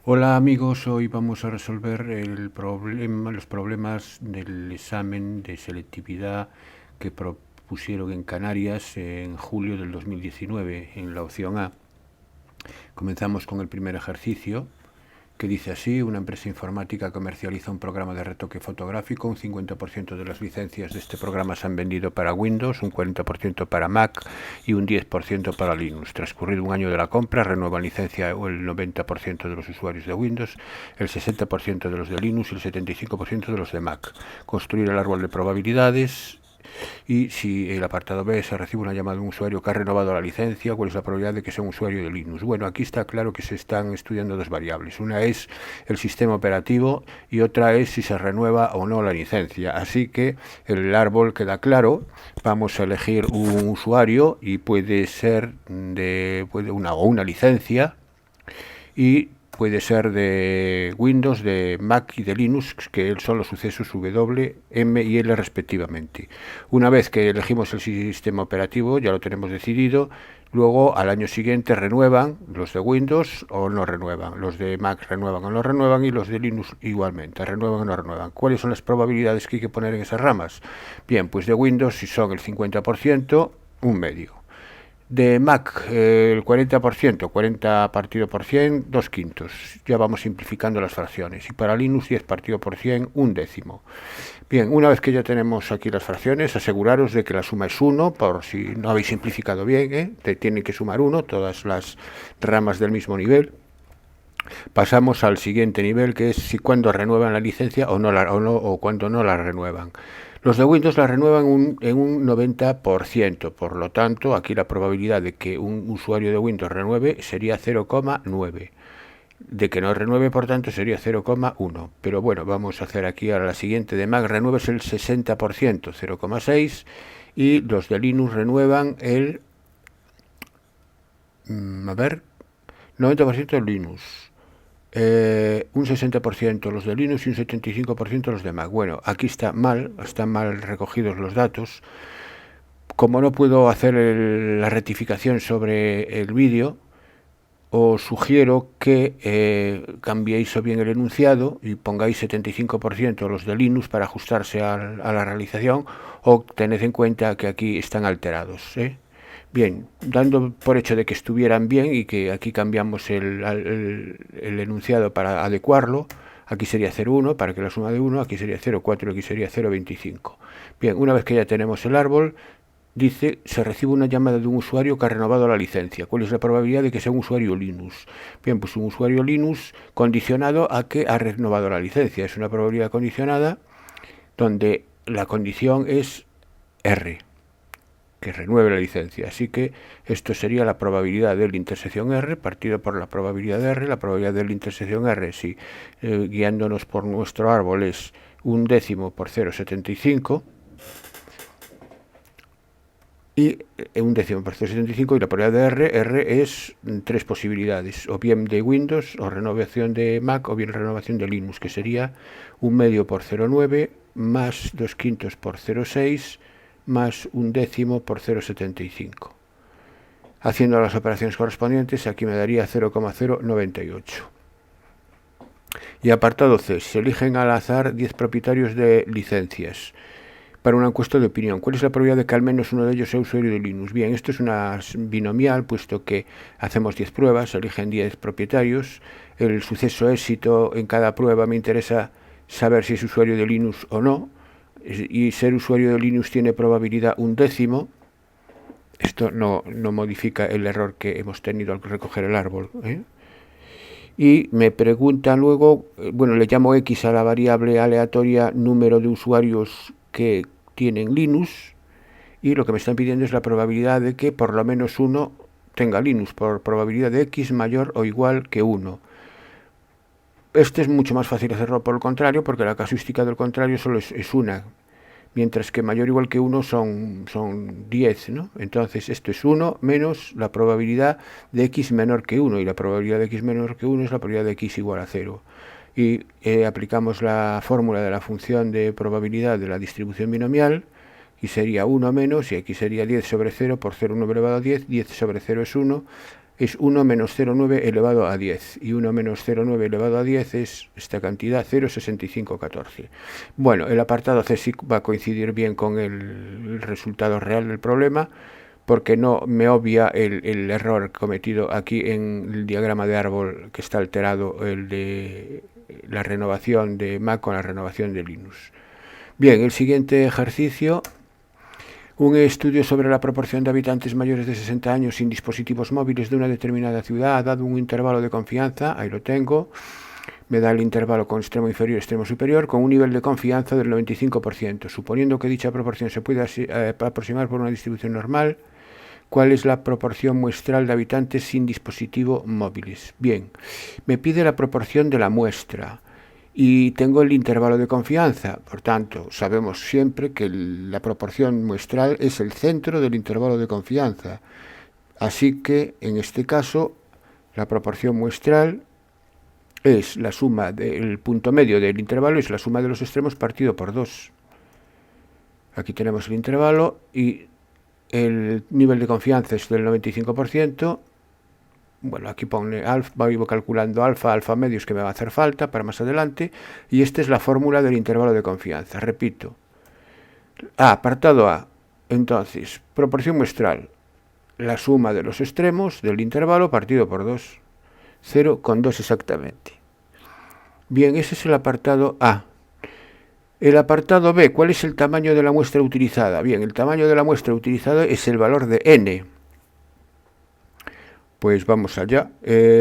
Hola amigos, hoy vamos a resolver los problemas del examen de selectividad que propusieron en Canarias en julio del 2019 en la opción A. Comenzamos con el primer ejercicio, que dice así: una empresa informática comercializa un programa de retoque fotográfico. Un 50% de las licencias de este programa se han vendido para Windows, un 40% para Mac y un 10% para Linux. Transcurrido un año de la compra, renuevan licencia el 90% de los usuarios de Windows, el 60% de los de Linux y el 75% de los de Mac. Construir el árbol de probabilidades. Y si el apartado B se recibe una llamada de un usuario que ha renovado la licencia, ¿cuál es la probabilidad de que sea un usuario de Linux? Bueno, aquí está claro que se están estudiando dos variables. Una es el sistema operativo y otra es si se renueva o no la licencia. Así que el árbol queda claro. Vamos a elegir un usuario y puede ser de una licencia, y puede ser de Windows, de Mac y de Linux, que son los sucesos W, M y L respectivamente. Una vez que elegimos el sistema operativo, ya lo tenemos decidido. Luego, al año siguiente, renuevan los de Windows o no renuevan. Los de Mac renuevan o no renuevan, y los de Linux igualmente, renuevan o no renuevan. ¿Cuáles son las probabilidades que hay que poner en esas ramas? Bien, pues de Windows, si son el 50%, un medio. De Mac, el 40%, 40 partido por 100, 2 quintos. Ya vamos simplificando las fracciones. Y para Linux, 10 partido por 100, un décimo. Bien, una vez que ya tenemos aquí las fracciones, aseguraros de que la suma es 1, por si no habéis simplificado bien, te tienen que sumar 1, todas las ramas del mismo nivel. Pasamos al siguiente nivel, que es si cuando renuevan la licencia o cuando no la renuevan. Los de Windows la renuevan en un 90%, por lo tanto, aquí la probabilidad de que un usuario de Windows renueve sería 0,9. De que no renueve, por tanto, sería 0,1. Pero bueno, vamos a hacer aquí ahora la siguiente. De Mac renueva el 60%, 0,6. Y los de Linux renuevan el 90% de Linux. Un 60% los de Linux y un 75% los de Mac. Bueno, aquí están mal recogidos los datos. Como no puedo hacer la rectificación sobre el vídeo, os sugiero que cambiéis o bien el enunciado y pongáis 75% los de Linux para ajustarse a la realización, o tened en cuenta que aquí están alterados. Bien, dando por hecho de que estuvieran bien y que aquí cambiamos el enunciado para adecuarlo, aquí sería 0,1 para que la suma de 1, aquí sería 0,4, aquí sería 0,25. Bien, una vez que ya tenemos el árbol, dice, se recibe una llamada de un usuario que ha renovado la licencia. ¿Cuál es la probabilidad de que sea un usuario Linux? Bien, pues un usuario Linux condicionado a que ha renovado la licencia. Es una probabilidad condicionada donde la condición es R, que renueve la licencia. Así que esto sería la probabilidad de la intersección R partido por la probabilidad de R. La probabilidad de la intersección R, si guiándonos por nuestro árbol, es un décimo por 0,75, y un décimo por 0,75, y la probabilidad de R es tres posibilidades, o bien de Windows, o renovación de Mac, o bien renovación de Linux, que sería un medio por 0,9 más 2 quintos por 0,6 más un décimo por 0,75. Haciendo las operaciones correspondientes, aquí me daría 0,098. Y apartado C, se eligen al azar 10 propietarios de licencias para una encuesta de opinión. ¿Cuál es la probabilidad de que al menos uno de ellos sea usuario de Linux? Bien, esto es una binomial, puesto que hacemos 10 pruebas, se eligen 10 propietarios. El suceso éxito en cada prueba me interesa saber si es usuario de Linux o no. Y ser usuario de Linux tiene probabilidad un décimo. Esto no modifica el error que hemos tenido al recoger el árbol. Y me pregunta luego, bueno, le llamo X a la variable aleatoria número de usuarios que tienen Linux, y lo que me están pidiendo es la probabilidad de que por lo menos uno tenga Linux, por probabilidad de X mayor o igual que 1. Este es mucho más fácil hacerlo por el contrario, porque la casuística del contrario solo es una, mientras que mayor o igual que 1 son 10, ¿no? Entonces esto es 1 menos la probabilidad de X menor que 1, y la probabilidad de X menor que 1 es la probabilidad de X igual a 0. Y aplicamos la fórmula de la función de probabilidad de la distribución binomial, y sería 1 menos, y aquí sería 10 sobre 0 por 0,1 elevado a 10, 10 sobre 0 es 1, es 1 menos 0,9 elevado a 10. Y 1 menos 0,9 elevado a 10 es esta cantidad, 0,6514. Bueno, el apartado C sí va a coincidir bien con el resultado real del problema, porque no me obvia el error cometido aquí en el diagrama de árbol que está alterado, el de la renovación de Mac con la renovación de Linux. Bien, el siguiente ejercicio: un estudio sobre la proporción de habitantes mayores de 60 años sin dispositivos móviles de una determinada ciudad ha dado un intervalo de confianza, ahí lo tengo, me da el intervalo con extremo inferior y extremo superior, con un nivel de confianza del 95%. Suponiendo que dicha proporción se puede aproximar por una distribución normal, ¿cuál es la proporción muestral de habitantes sin dispositivos móviles? Bien, me pide la proporción de la muestra y tengo el intervalo de confianza. Por tanto, sabemos siempre que la proporción muestral es el centro del intervalo de confianza. Así que, en este caso, la proporción muestral es la suma del punto medio del intervalo, es la suma de los extremos partido por 2. Aquí tenemos el intervalo y el nivel de confianza es del 95%. Bueno, aquí pone alfa, voy calculando alfa medios que me va a hacer falta para más adelante, y esta es la fórmula del intervalo de confianza. Repito, apartado A, entonces, proporción muestral, la suma de los extremos del intervalo partido por 2, 0,2 exactamente. Bien, ese es el apartado A. El apartado B, ¿cuál es el tamaño de la muestra utilizada? Bien, el tamaño de la muestra utilizada es el valor de n. Pues vamos allá.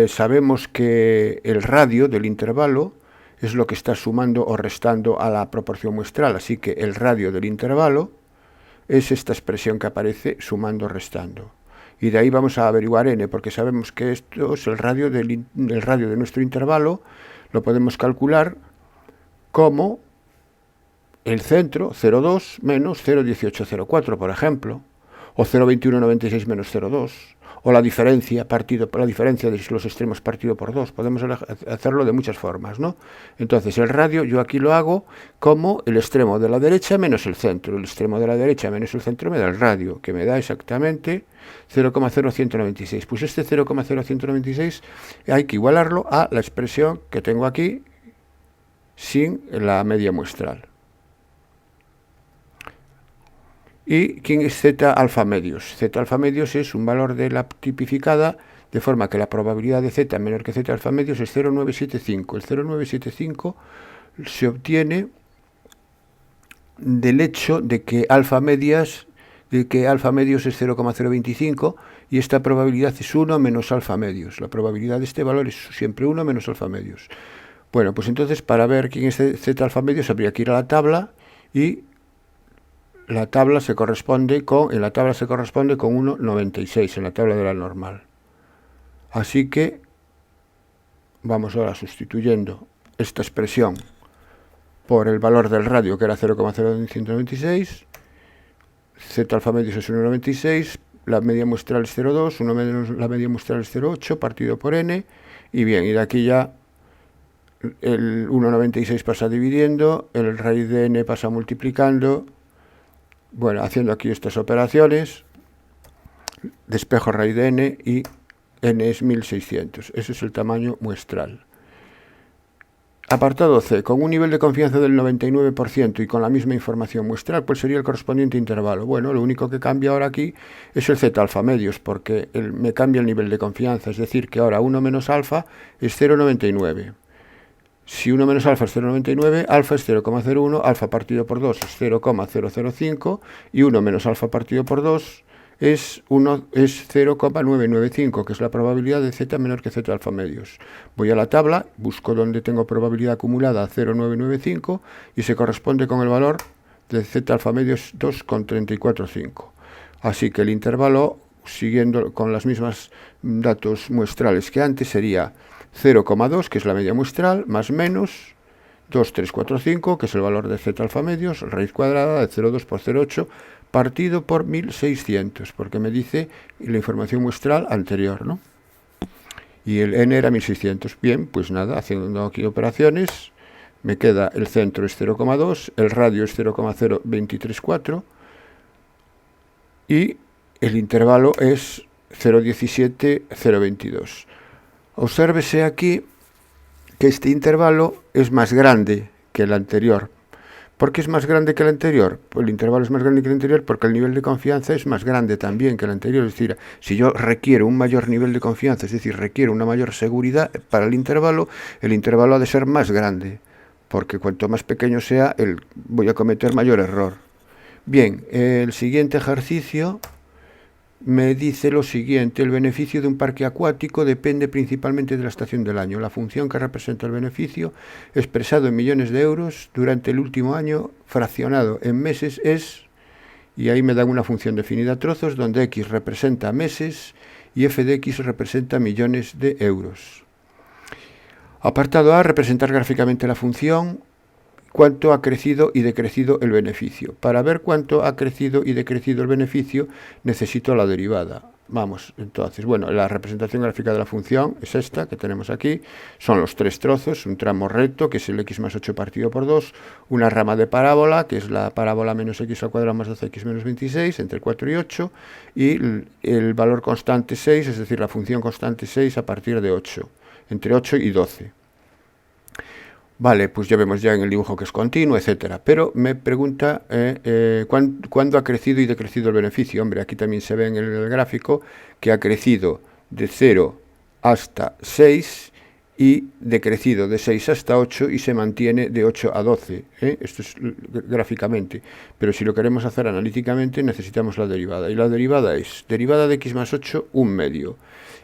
Sabemos que el radio del intervalo es lo que está sumando o restando a la proporción muestral, así que el radio del intervalo es esta expresión que aparece sumando o restando. Y de ahí vamos a averiguar n, porque sabemos que esto es el radio de nuestro intervalo, lo podemos calcular como el centro 0,2 menos 0,1804, por ejemplo, o 0,2196 menos 0,2. O la diferencia de los extremos partido por 2. Podemos hacerlo de muchas formas, ¿no? Entonces, el radio yo aquí lo hago como el extremo de la derecha menos el centro. El extremo de la derecha menos el centro me da el radio, que me da exactamente 0,0196. Pues este 0,0196 hay que igualarlo a la expresión que tengo aquí sin la media muestral. ¿Y quién es z alfa medios? Z alfa medios es un valor de la tipificada, de forma que la probabilidad de z menor que z alfa medios es 0,975. El 0,975 se obtiene del hecho de que alfa medios es 0,025 y esta probabilidad es 1 menos alfa medios. La probabilidad de este valor es siempre 1 menos alfa medios. Bueno, pues entonces para ver quién es z alfa medios habría que ir a la tabla y la tabla se corresponde con 1,96 en la tabla de la normal. Así que vamos ahora sustituyendo esta expresión por el valor del radio, que era 0,0196, z alfa medios es 1,96, la media muestral es 0,2, 1 menos la media muestral es 0,8 partido por n, y bien, y de aquí ya el 1,96 pasa dividiendo, el raíz de n pasa multiplicando. Bueno, haciendo aquí estas operaciones, despejo raíz de n y n es 1600. Ese es el tamaño muestral. Apartado C. Con un nivel de confianza del 99% y con la misma información muestral, ¿cuál sería el correspondiente intervalo? Bueno, lo único que cambia ahora aquí es el z alfa medios, porque me cambia el nivel de confianza. Es decir, que ahora 1 menos alfa es 0,99. Si 1 menos alfa es 0,99, alfa es 0,01, alfa partido por 2 es 0,005 y 1 menos alfa partido por 2 es 0,995, que es la probabilidad de z menor que z alfa medios. Voy a la tabla, busco donde tengo probabilidad acumulada 0,995 y se corresponde con el valor de z alfa medios 2,345. Así que el intervalo, siguiendo con los mismos datos muestrales que antes, sería 0,2, que es la media muestral, más menos 2,345, que es el valor de z alfa medios, raíz cuadrada de 0,2 por 0,8, partido por 1600, porque me dice la información muestral anterior, ¿no? Y el n era 1600. Bien, pues nada, haciendo aquí operaciones, me queda el centro es 0,2, el radio es 0,0234 y el intervalo es 0,17, 0,22. Obsérvese aquí que este intervalo es más grande que el anterior. ¿Por qué es más grande que el anterior? Pues el intervalo es más grande que el anterior porque el nivel de confianza es más grande también que el anterior. Es decir, si yo requiero un mayor nivel de confianza, es decir, requiero una mayor seguridad para el intervalo ha de ser más grande, porque cuanto más pequeño sea, voy a cometer mayor error. Bien, el siguiente ejercicio me dice lo siguiente: el beneficio de un parque acuático depende principalmente de la estación del año. La función que representa el beneficio, expresado en millones de euros durante el último año, fraccionado en meses, es, y ahí me dan una función definida a trozos, donde x representa meses y f de x representa millones de euros. Apartado A, representar gráficamente la función, cuánto ha crecido y decrecido el beneficio. Para ver cuánto ha crecido y decrecido el beneficio, necesito la derivada. Vamos, entonces, bueno, la representación gráfica de la función es esta que tenemos aquí. Son los tres trozos: un tramo recto, que es el x más 8 partido por 2, una rama de parábola, que es la parábola menos x al cuadrado más 12x menos 26, entre 4 y 8, y el valor constante 6, es decir, la función constante 6 a partir de 8, entre 8 y 12. Vale, pues ya vemos ya en el dibujo que es continuo, etcétera. Pero me pregunta ¿cuándo ha crecido y decrecido el beneficio? Hombre, aquí también se ve en el gráfico que ha crecido de 0 hasta 6 y decrecido de 6 hasta 8 y se mantiene de 8 a 12. Esto es gráficamente. Pero si lo queremos hacer analíticamente, necesitamos la derivada. Y la derivada es derivada de x más 8, 1/2,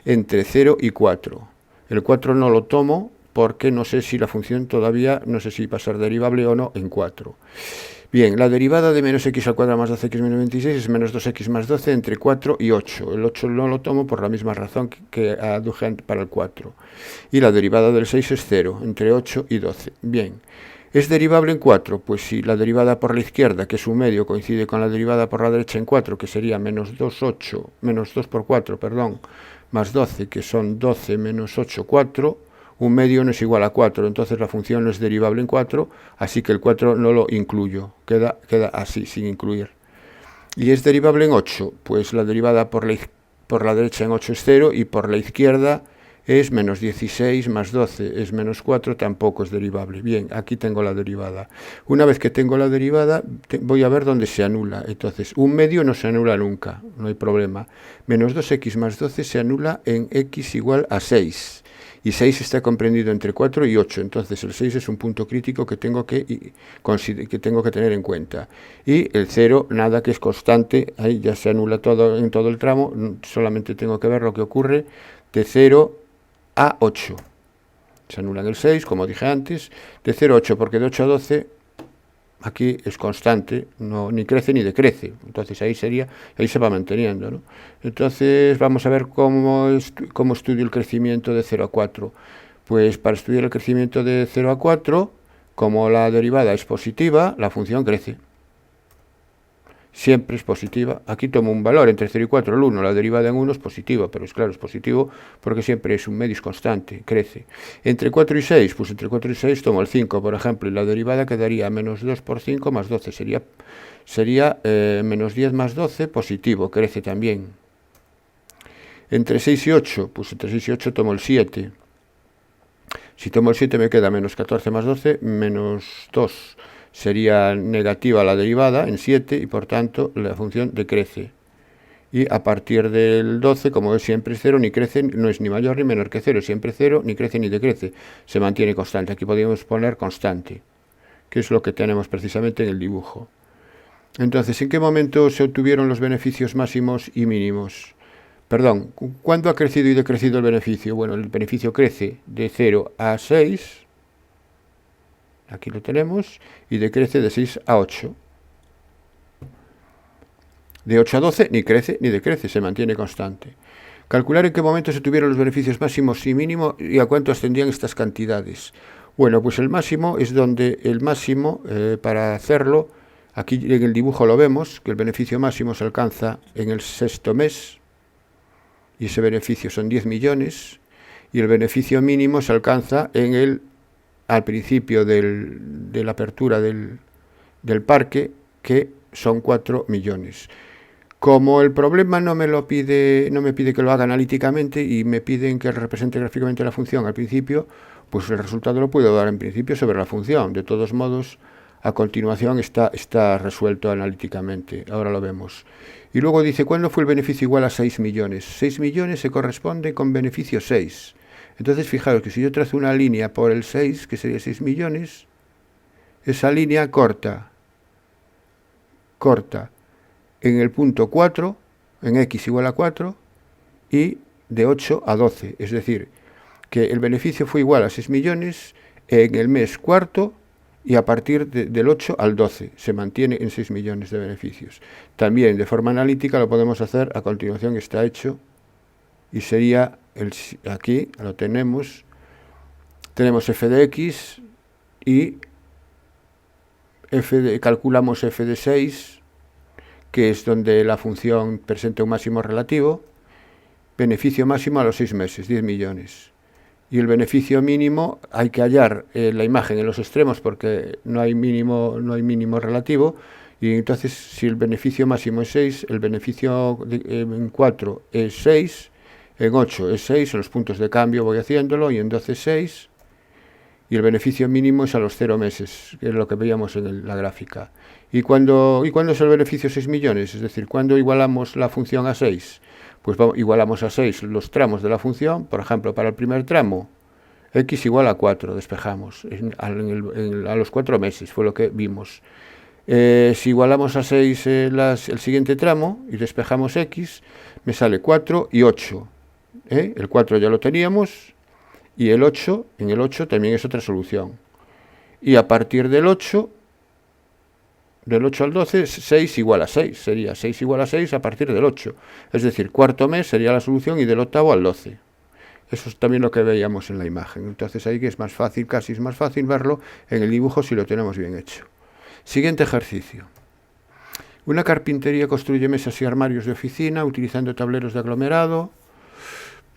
entre 0 y 4. El 4 no lo tomo, porque no sé si la función todavía, no sé si va a ser derivable o no en 4. Bien, la derivada de menos x al cuadrado más 12x menos 26 es menos 2x más 12 entre 4 y 8. El 8 no lo tomo por la misma razón que aduje para el 4. Y la derivada del 6 es 0, entre 8 y 12. Bien, ¿es derivable en 4? Pues si la derivada por la izquierda, que es 1/2, coincide con la derivada por la derecha en 4, que sería menos 2 por 4, perdón, más 12, que son 12 menos 8, 4, 1/2 no es igual a 4, entonces la función no es derivable en 4, así que el 4 no lo incluyo, queda así, sin incluir. ¿Y es derivable en 8? Pues la derivada por la derecha en 8 es 0 y por la izquierda es menos 16 más 12, es menos 4, tampoco es derivable. Bien, aquí tengo la derivada. Una vez que tengo la derivada, voy a ver dónde se anula. Entonces, 1/2 no se anula nunca, no hay problema. Menos 2x más 12 se anula en x igual a 6. Y 6 está comprendido entre 4 y 8, entonces el 6 es un punto crítico que tengo que tener en cuenta. Y el 0, nada, que es constante, ahí ya se anula todo en todo el tramo, solamente tengo que ver lo que ocurre de 0 a 8. Se anula en el 6, como dije antes, de 0 a 8, porque de 8 a 12 aquí es constante, no, ni crece ni decrece, entonces ahí se va manteniendo, ¿no? Entonces vamos a ver cómo estudio el crecimiento de 0 a 4. Pues para estudiar el crecimiento de 0 a 4, como la derivada es positiva, la función crece. Siempre es positiva. Aquí tomo un valor entre 0 y 4, el 1, la derivada en 1 es positiva, pero es claro, es positivo porque siempre es un medio constante, crece. Entre 4 y 6, pues entre 4 y 6 tomo el 5, por ejemplo, y la derivada quedaría menos 2 por 5 más 12, sería menos 10 más 12, positivo, crece también. Entre 6 y 8, pues entre 6 y 8 tomo el 7. Si tomo el 7 me queda menos 14 más 12, menos 2. Sería negativa la derivada en 7 y por tanto la función decrece. Y a partir del 12, como siempre es 0, ni crece, no es ni mayor ni menor que 0, siempre 0, ni crece ni decrece, se mantiene constante. Aquí podríamos poner constante, que es lo que tenemos precisamente en el dibujo. Entonces, ¿en qué momento se obtuvieron los beneficios máximos y mínimos? Perdón, ¿cuándo ha crecido y decrecido el beneficio? Bueno, el beneficio crece de 0 a 6, aquí lo tenemos, y decrece de 6 a 8. De 8 a 12 ni crece ni decrece, se mantiene constante. Calcular en qué momento se tuvieron los beneficios máximos y mínimos y a cuánto ascendían estas cantidades. Bueno, pues el máximo es donde el máximo, para hacerlo, aquí en el dibujo lo vemos, que el beneficio máximo se alcanza en el 6º mes, y ese beneficio son 10 millones, y el beneficio mínimo se alcanza al principio de la apertura del parque, que son 4 millones. Como el problema no me pide que lo haga analíticamente y me piden que represente gráficamente la función al principio, pues el resultado lo puedo dar en principio sobre la función. De todos modos, a continuación está resuelto analíticamente. Ahora lo vemos. Y luego dice, ¿cuándo fue el beneficio igual a 6 millones? 6 millones se corresponde con beneficio 6. Entonces, fijaros que si yo trazo una línea por el 6, que sería 6 millones, esa línea corta en el punto 4, en x igual a 4, y de 8 a 12. Es decir, que el beneficio fue igual a 6 millones en el mes cuarto, y a partir del 8 al 12 se mantiene en 6 millones de beneficios. También de forma analítica lo podemos hacer, a continuación está hecho, y sería, aquí lo tenemos f de x y calculamos f de 6, que es donde la función presenta un máximo relativo, beneficio máximo a los 6 meses, 10 millones. Y el beneficio mínimo hay que hallar la imagen en los extremos porque no hay mínimo relativo, y entonces si el beneficio máximo es 6, el beneficio en 4 es 6, en 8 es 6, en los puntos de cambio voy haciéndolo, y en 12 es 6, y el beneficio mínimo es a los 0 meses, que es lo que veíamos en la gráfica. ¿Y cuándo es el beneficio 6 millones? Es decir, ¿cuándo igualamos la función a 6? Pues igualamos a 6 los tramos de la función. Por ejemplo, para el primer tramo, x igual a 4, despejamos, a los 4 meses, fue lo que vimos. Si igualamos a 6 el siguiente tramo y despejamos x, me sale 4 y 8. El 4 ya lo teníamos, y el 8, en el 8 también es otra solución. Y a partir del 8 al 12, 6 igual a 6. Sería 6 igual a 6 a partir del 8. Es decir, cuarto mes sería la solución, y del octavo al 12. Eso es también lo que veíamos en la imagen. Entonces ahí que es más fácil, casi es más fácil verlo en el dibujo si lo tenemos bien hecho. Siguiente ejercicio. Una carpintería construye mesas y armarios de oficina utilizando tableros de aglomerado.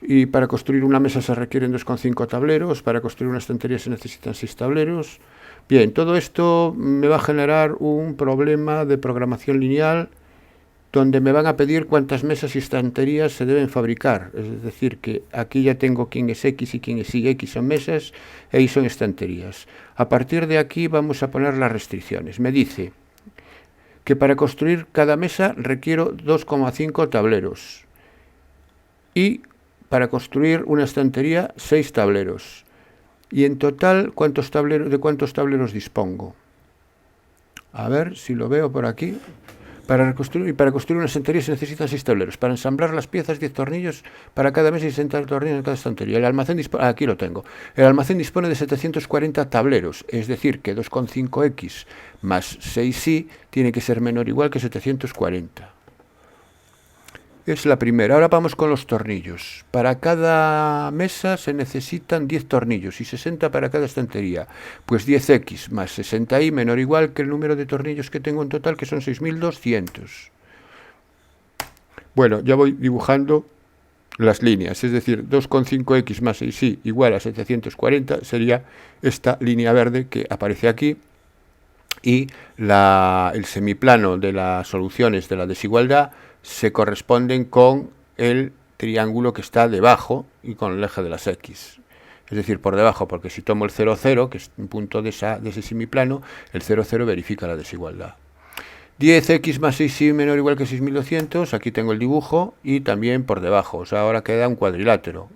Y para construir una mesa se requieren 2,5 tableros. Para construir una estantería se necesitan 6 tableros. Bien, todo esto me va a generar un problema de programación lineal donde me van a pedir cuántas mesas y estanterías se deben fabricar. Es decir, que aquí ya tengo quién es X y quién es Y. X son mesas e Y son estanterías. A partir de aquí vamos a poner las restricciones. Me dice que para construir cada mesa requiero 2,5 tableros. Y para construir una estantería, 6 tableros. Y en total, ¿de cuántos tableros dispongo? A ver si lo veo por aquí. Para construir una estantería se necesitan 6 tableros. Para ensamblar las piezas, 10 tornillos para cada mesa y 60 tornillos en cada estantería. El almacén aquí lo tengo. El almacén dispone de 740 tableros. Es decir, que 2,5x más 6y tiene que ser menor o igual que 740. Es la primera. Ahora vamos con los tornillos. Para cada mesa se necesitan 10 tornillos y 60 para cada estantería. Pues 10x más 60y menor o igual que el número de tornillos que tengo en total, que son 6.200. Bueno, ya voy dibujando las líneas. Es decir, 2,5x más 6y igual a 740 sería esta línea verde que aparece aquí. Y el semiplano de las soluciones de la desigualdad se corresponden con el triángulo que está debajo y con el eje de las X. Es decir, por debajo, porque si tomo el 0, 0, que es un punto de ese semiplano, el 0, 0 verifica la desigualdad. 10x más 6y menor o igual que 6.200, aquí tengo el dibujo, y también por debajo. O sea, ahora queda un cuadrilátero.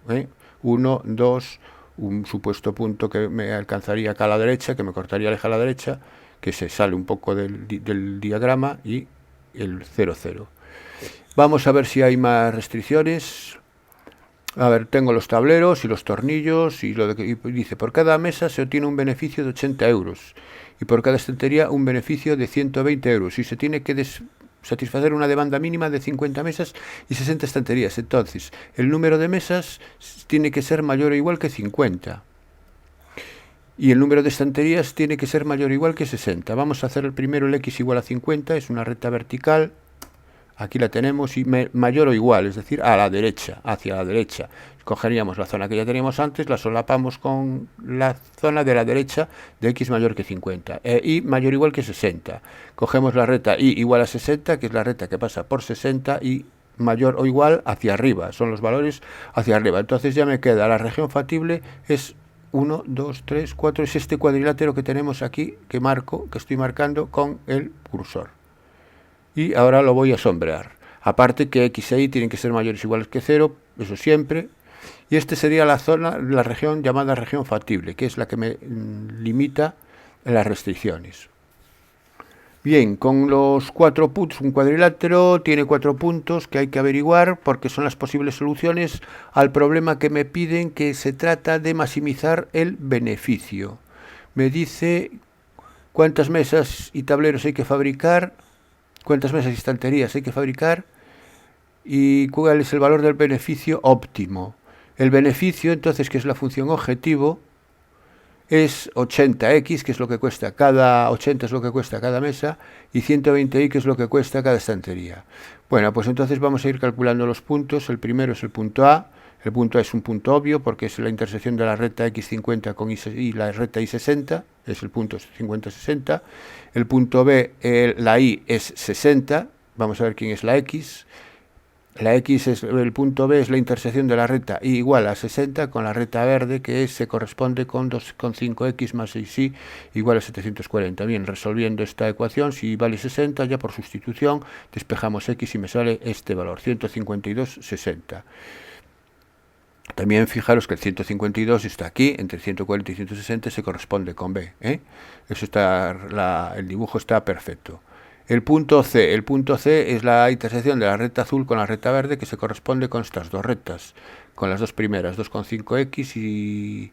1, 2, un supuesto punto que me alcanzaría acá a la derecha, que me cortaría el eje a la derecha, que se sale un poco del diagrama, y el 0, 0. Vamos a ver si hay más restricciones. A ver, tengo los tableros y los tornillos, y dice, por cada mesa se obtiene un beneficio de 80 euros y por cada estantería un beneficio de 120 euros y se tiene que satisfacer una demanda mínima de 50 mesas y 60 estanterías. Entonces, el número de mesas tiene que ser mayor o igual que 50 y el número de estanterías tiene que ser mayor o igual que 60. Vamos a hacer el primero, el x igual a 50, es una recta vertical. Aquí la tenemos y mayor o igual, es decir, a la derecha, hacia la derecha. Cogeríamos la zona que ya teníamos antes, la solapamos con la zona de la derecha de x mayor que 50, y mayor o igual que 60. Cogemos la recta y igual a 60, que es la recta que pasa por 60, y mayor o igual hacia arriba, son los valores hacia arriba. Entonces ya me queda la región factible, es 1, 2, 3, 4, es este cuadrilátero que tenemos aquí, que estoy marcando con el cursor. Y ahora lo voy a sombrear. Aparte que x e y tienen que ser mayores o iguales que 0, eso siempre. Y este sería la zona, la región llamada región factible, que es la que me limita en las restricciones. Bien, con los 4 puntos, un cuadrilátero tiene 4 puntos que hay que averiguar porque son las posibles soluciones al problema que me piden, que se trata de maximizar el beneficio. Me dice cuántas mesas y tableros hay que fabricar, cuántas mesas y estanterías hay que fabricar y cuál es el valor del beneficio óptimo. El beneficio, entonces, que es la función objetivo, es 80x, que es lo que cuesta cada 80 es lo que cuesta cada mesa, y 120y, que es lo que cuesta cada estantería. Bueno, pues entonces vamos a ir calculando los puntos. El primero es el punto A. El punto A es un punto obvio porque es la intersección de la recta x50 con y la recta y60, es el punto 50-60. El punto B, la y es 60. Vamos a ver quién es la x. La x es el punto B, es la intersección de la recta y igual a 60 con la recta verde, que se corresponde con 2,5x más 6y igual a 740. Bien, resolviendo esta ecuación, si vale 60, ya por sustitución despejamos x y me sale este valor, 152,60. También fijaros que el 152 está aquí, entre 140 y 160 se corresponde con B. Eso está, el dibujo está perfecto. El punto C es la intersección de la recta azul con la recta verde, que se corresponde con estas dos rectas, con las dos primeras, 2,5x y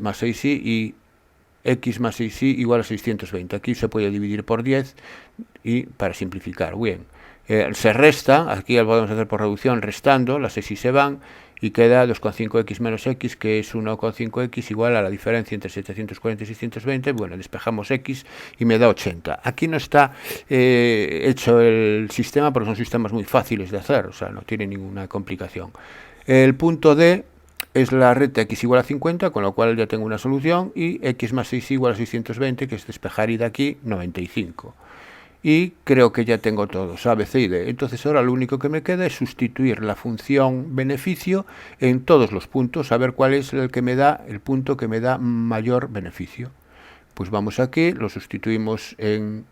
más 6y y x más 6y igual a 620. Aquí se puede dividir por 10 y para simplificar, bien. Se resta, aquí lo podemos hacer por reducción, restando, las 6y se van y queda 2,5x menos x, que es 1,5x igual a la diferencia entre 740 y 620. Bueno, despejamos x y me da 80. Aquí no está hecho el sistema porque son sistemas muy fáciles de hacer, o sea, no tiene ninguna complicación. El punto D es la recta x igual a 50, con lo cual ya tengo una solución, y x más 6 igual a 620, que es despejar y de aquí 95. Y creo que ya tengo todos, A, B, C y D. Entonces ahora lo único que me queda es sustituir la función beneficio en todos los puntos, a ver cuál es el que me da, el punto que me da mayor beneficio. Pues vamos aquí, lo sustituimos en...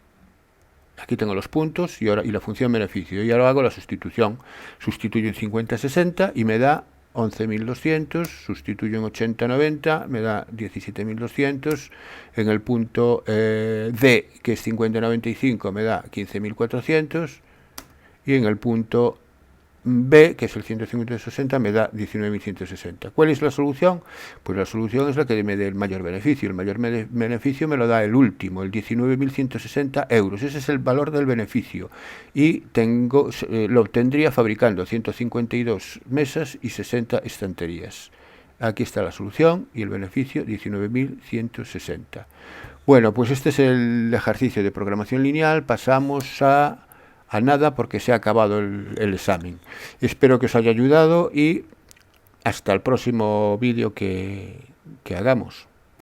Aquí tengo los puntos y la función beneficio. Y ahora hago la sustitución. Sustituyo en 50-60 y me da 11.200, sustituyo en 80-90, me da 17.200, en el punto D, que es 50-95, me da 15.400, y en el punto B, que es el 150-60, me da 19.160. ¿Cuál es la solución? Pues la solución es la que me dé el mayor beneficio. El mayor beneficio me lo da el último, el 19.160 euros. Ese es el valor del beneficio. Y lo obtendría fabricando 152 mesas y 60 estanterías. Aquí está la solución y el beneficio 19.160. Bueno, pues este es el ejercicio de programación lineal. Pasamos a nada porque se ha acabado el examen. Espero que os haya ayudado y hasta el próximo vídeo que hagamos.